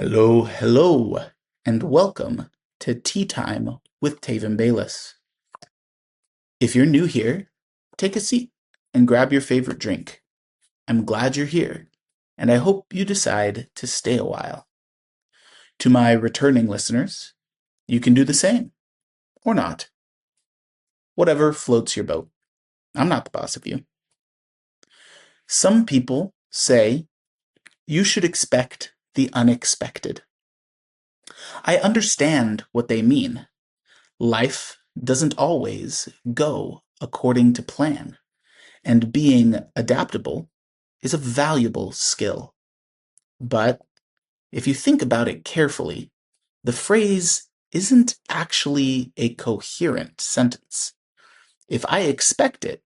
Hello, hello, and welcome to Tea Time with Tayvin Bayless. If you're new here, take a seat and grab your favorite drink. I'm glad you're here, and I hope you decide to stay a while. To my returning listeners, you can do the same, or not. Whatever floats your boat. I'm not the boss of you. Some people say you should expect the unexpected. I understand what they mean. Life doesn't always go according to plan, and being adaptable is a valuable skill. But if you think about it carefully, the phrase isn't actually a coherent sentence. If I expect it,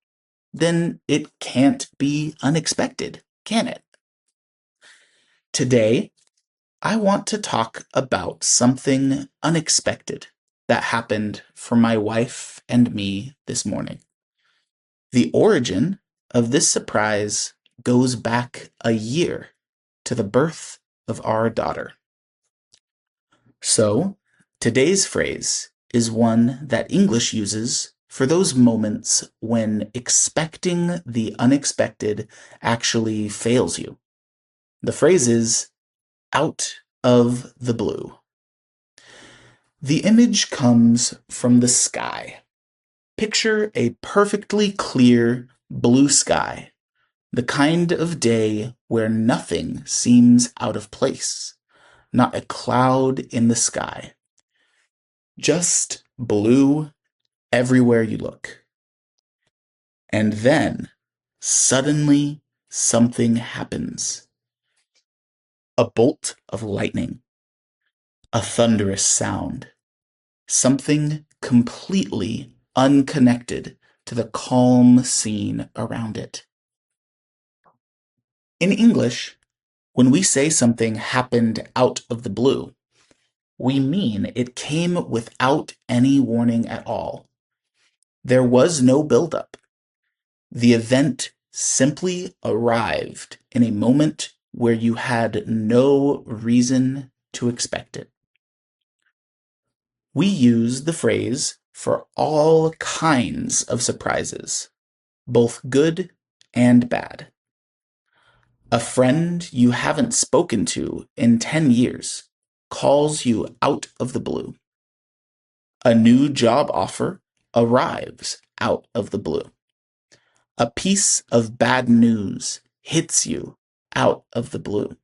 then it can't be unexpected, can it? Today, I want to talk about something unexpected that happened for my wife and me this morning. The origin of this surprise goes back a year to the birth of our daughter. So, today's phrase is one that English uses for those moments when expecting the unexpected actually fails you. The phrase is out of the blue. The image comes from the sky. Picture a perfectly clear blue sky, the kind of day where nothing seems out of place, not a cloud in the sky. Just blue everywhere you look. And then, suddenly, something happens. A bolt of lightning. A thunderous sound. Something completely unconnected to the calm scene around it. In English, when we say something happened out of the blue, we mean it came without any warning at all. There was no buildup. The event simply arrived in a moment where you had no reason to expect it. We use the phrase for all kinds of surprises, both good and bad. A friend you haven't spoken to in 10 years calls you out of the blue. A new job offer arrives out of the blue. A piece of bad news hits you out of the blue.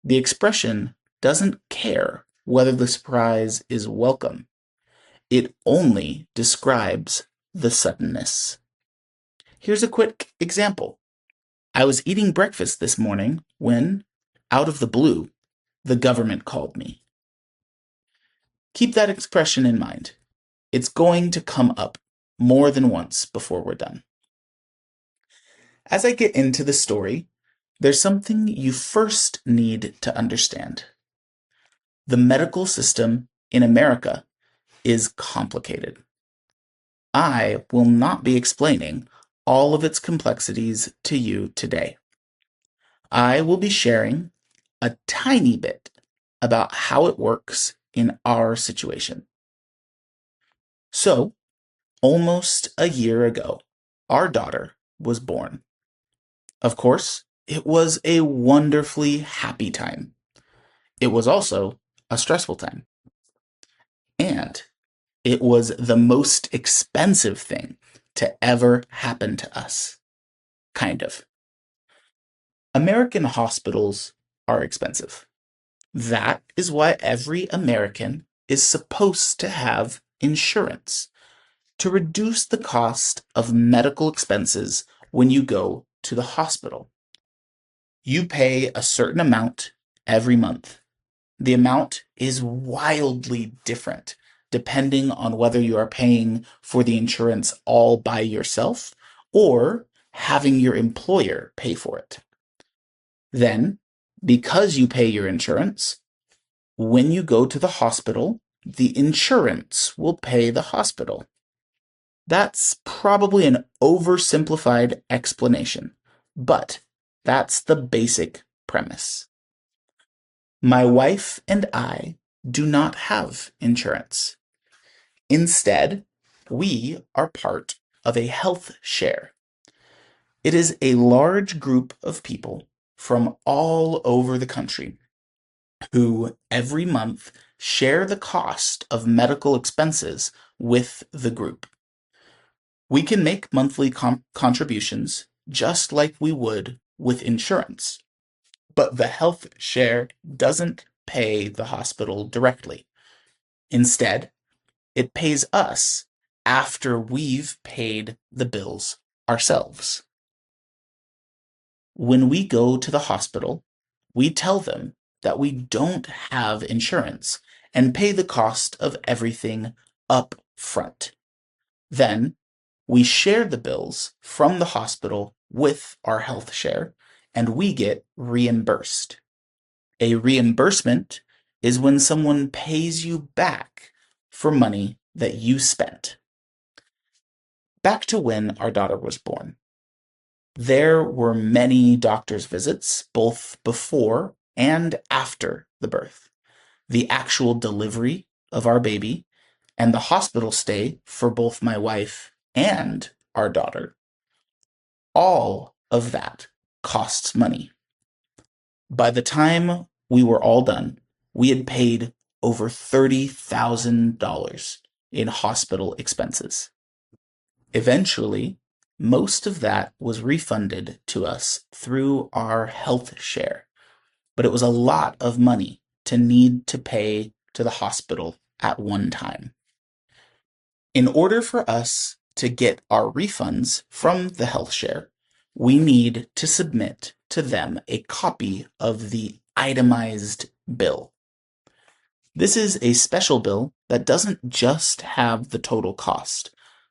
The expression doesn't care whether the surprise is welcome. It only describes the suddenness. Here's a quick example. I was eating breakfast this morning when, out of the blue, the government called me. Keep that expression in mind. It's going to come up more than once before we're done. As I get into the story, there's something you first need to understand. The medical system in America is complicated. I will not be explaining all of its complexities to you today. I will be sharing a tiny bit about how it works in our situation. So, almost a year ago, our daughter was born. Of course, it was a wonderfully happy time. It was also a stressful time. And it was the most expensive thing to ever happen to us. Kind of. American hospitals are expensive. That is why every American is supposed to have insurance to reduce the cost of medical expenses when you go to the hospital. You pay a certain amount every month. The amount is wildly different depending on whether you are paying for the insurance all by yourself or having your employer pay for it. Then, because you pay your insurance, when you go to the hospital, the insurance will pay the hospital. That's probably an oversimplified explanation, but that's the basic premise. My wife and I do not have insurance. Instead, we are part of a health share. It is a large group of people from all over the country who every month share the cost of medical expenses with the group. We can make monthly contributions just like we would with insurance, but the health share doesn't pay the hospital directly. Instead, it pays us after we've paid the bills ourselves. When we go to the hospital, we tell them that we don't have insurance and pay the cost of everything up front. Then we share the bills from the hospital with our health share, and we get reimbursed. A reimbursement is when someone pays you back for money that you spent. Back to when our daughter was born. There were many doctor's visits, both before and after the birth. The actual delivery of our baby and the hospital stay for both my wife and our daughter. All of that costs money. By the time we were all done, we had paid over $30,000 in hospital expenses. Eventually, most of that was refunded to us through our health share, but it was a lot of money to need to pay to the hospital at one time. In order for us to get our refunds from the health share, we need to submit to them a copy of the itemized bill. This is a special bill that doesn't just have the total cost,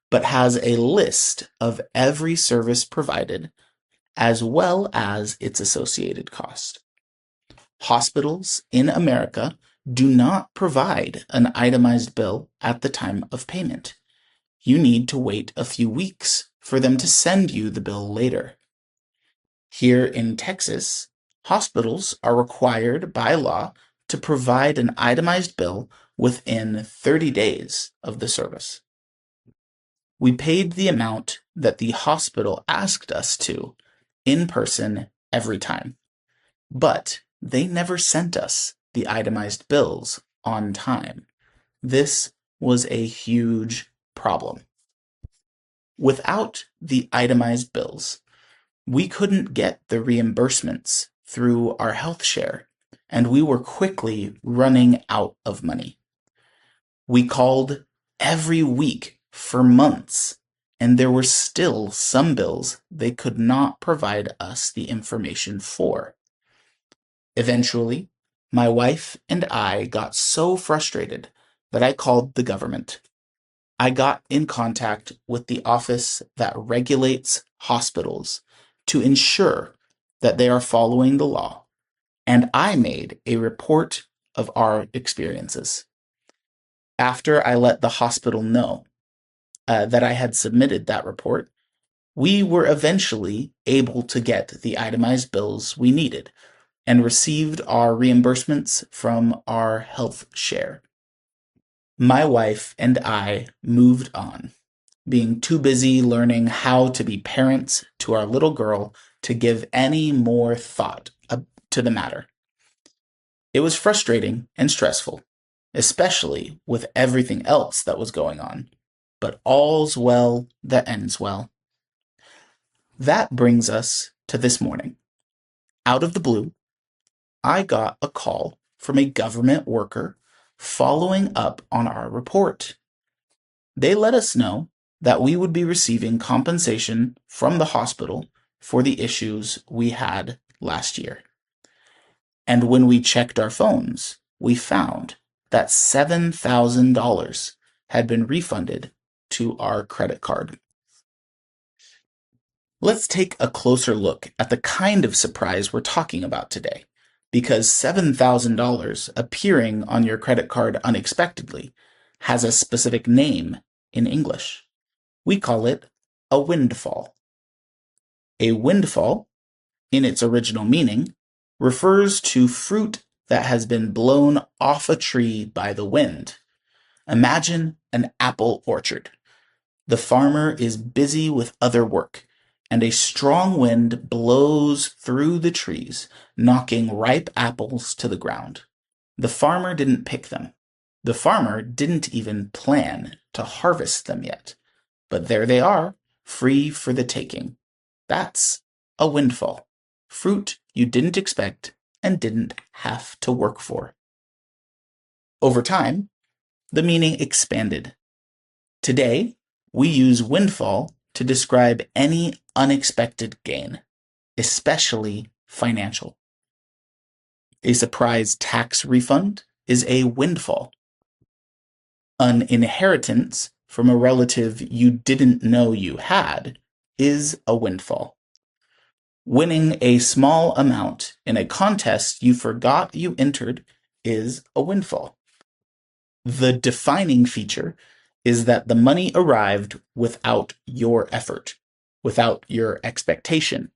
but has a list of every service provided as well as its associated cost. Hospitals in America do not provide an itemized bill at the time of payment. You need to wait a few weeks for them to send you the bill later. Here in Texas, hospitals are required by law to provide an itemized bill within 30 days of the service. We paid the amount that the hospital asked us to in person every time, but they never sent us the itemized bills on time. This was a huge problem. Without the itemized bills, we couldn't get the reimbursements through our health share, and we were quickly running out of money. We called every week for months, and there were still some bills they could not provide us the information for. Eventually, my wife and I got so frustrated that I called the government. I got in contact with the office that regulates hospitals to ensure that they are following the law, and I made a report of our experiences. After I let the hospital know that I had submitted that report, we were eventually able to get the itemized bills we needed and received our reimbursements from our health share. My wife and I moved on, being too busy learning how to be parents to our little girl to give any more thought to the matter. It was frustrating and stressful, especially with everything else that was going on, but all's well that ends well. That brings us to this morning. Out of the blue, I got a call from a government worker following up on our report. They let us know that we would be receiving compensation from the hospital for the issues we had last year. And when we checked our phones, we found that $7,000 had been refunded to our credit card. Let's take a closer look at the kind of surprise we're talking about today, because $7,000 appearing on your credit card unexpectedly has a specific name in English. We call it a windfall. A windfall, in its original meaning, refers to fruit that has been blown off a tree by the wind. Imagine an apple orchard. The farmer is busy with other work, and a strong wind blows through the trees, knocking ripe apples to the ground. The farmer didn't pick them. The farmer didn't even plan to harvest them yet. But there they are, free for the taking. That's a windfall. Fruit you didn't expect and didn't have to work for. Over time, the meaning expanded. Today, we use windfall to describe any unexpected gain, especially financial. A surprise tax refund is a windfall. An inheritance from a relative you didn't know you had is a windfall. Winning a small amount in a contest you forgot you entered is a windfall. The defining feature is that the money arrived without your effort, without your expectation,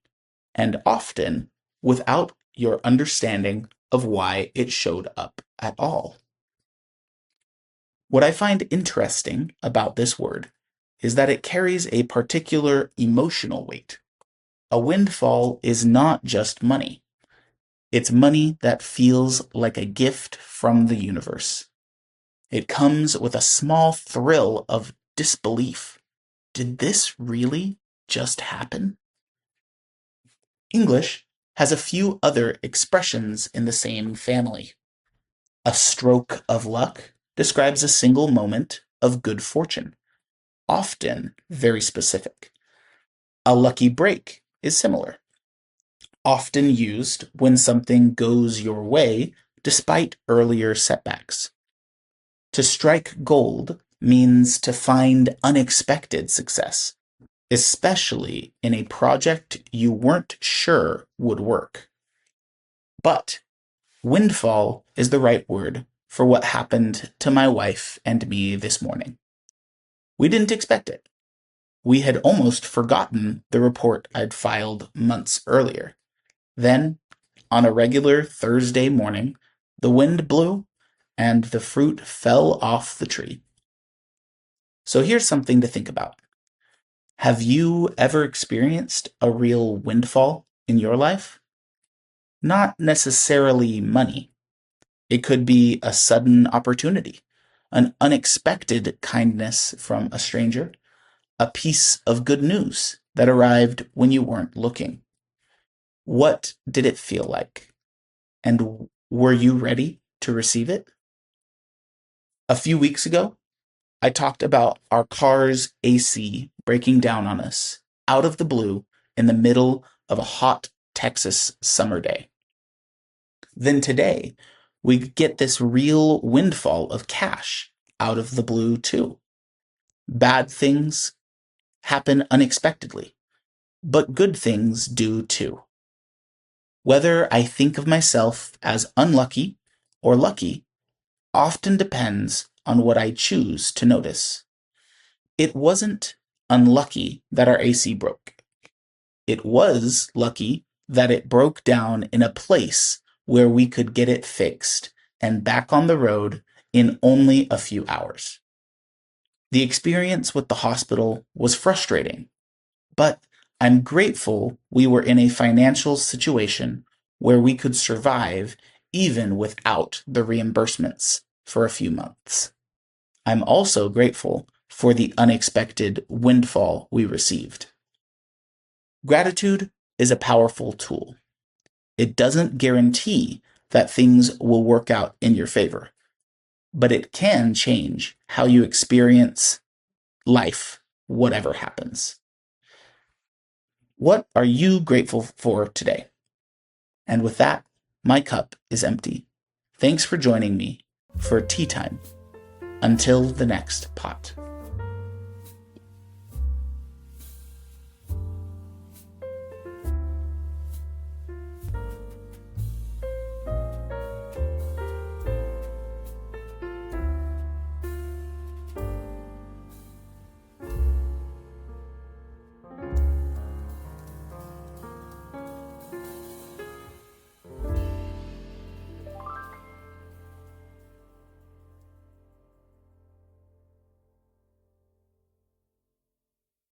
and often without your understanding of why it showed up at all. What I find interesting about this word is that it carries a particular emotional weight. A windfall is not just money. It's money that feels like a gift from the universe. It comes with a small thrill of disbelief. Did this really just happen? English has a few other expressions in the same family. A stroke of luck describes a single moment of good fortune, often very specific. A lucky break is similar, often used when something goes your way despite earlier setbacks. To strike gold means to find unexpected success, especially in a project you weren't sure would work. But windfall is the right word for what happened to my wife and me this morning. We didn't expect it. We had almost forgotten the report I'd filed months earlier. Then, on a regular Thursday morning, the wind blew and the fruit fell off the tree. So here's something to think about. Have you ever experienced a real windfall in your life? Not necessarily money. It could be a sudden opportunity, an unexpected kindness from a stranger, a piece of good news that arrived when you weren't looking. What did it feel like? And were you ready to receive it? A few weeks ago, I talked about our car's AC breaking down on us out of the blue in the middle of a hot Texas summer day. Then today, we get this real windfall of cash out of the blue too. Bad things happen unexpectedly, but good things do too. Whether I think of myself as unlucky or lucky often depends on what I choose to notice. It wasn't unlucky that our AC broke. It was lucky that it broke down in a place where we could get it fixed and back on the road in only a few hours. The experience with the hospital was frustrating, but I'm grateful we were in a financial situation where we could survive even without the reimbursements for a few months. I'm also grateful for the unexpected windfall we received. Gratitude is a powerful tool. It doesn't guarantee that things will work out in your favor, but it can change how you experience life, whatever happens. What are you grateful for today? And with that, my cup is empty. Thanks for joining me for tea time. Until the next pot.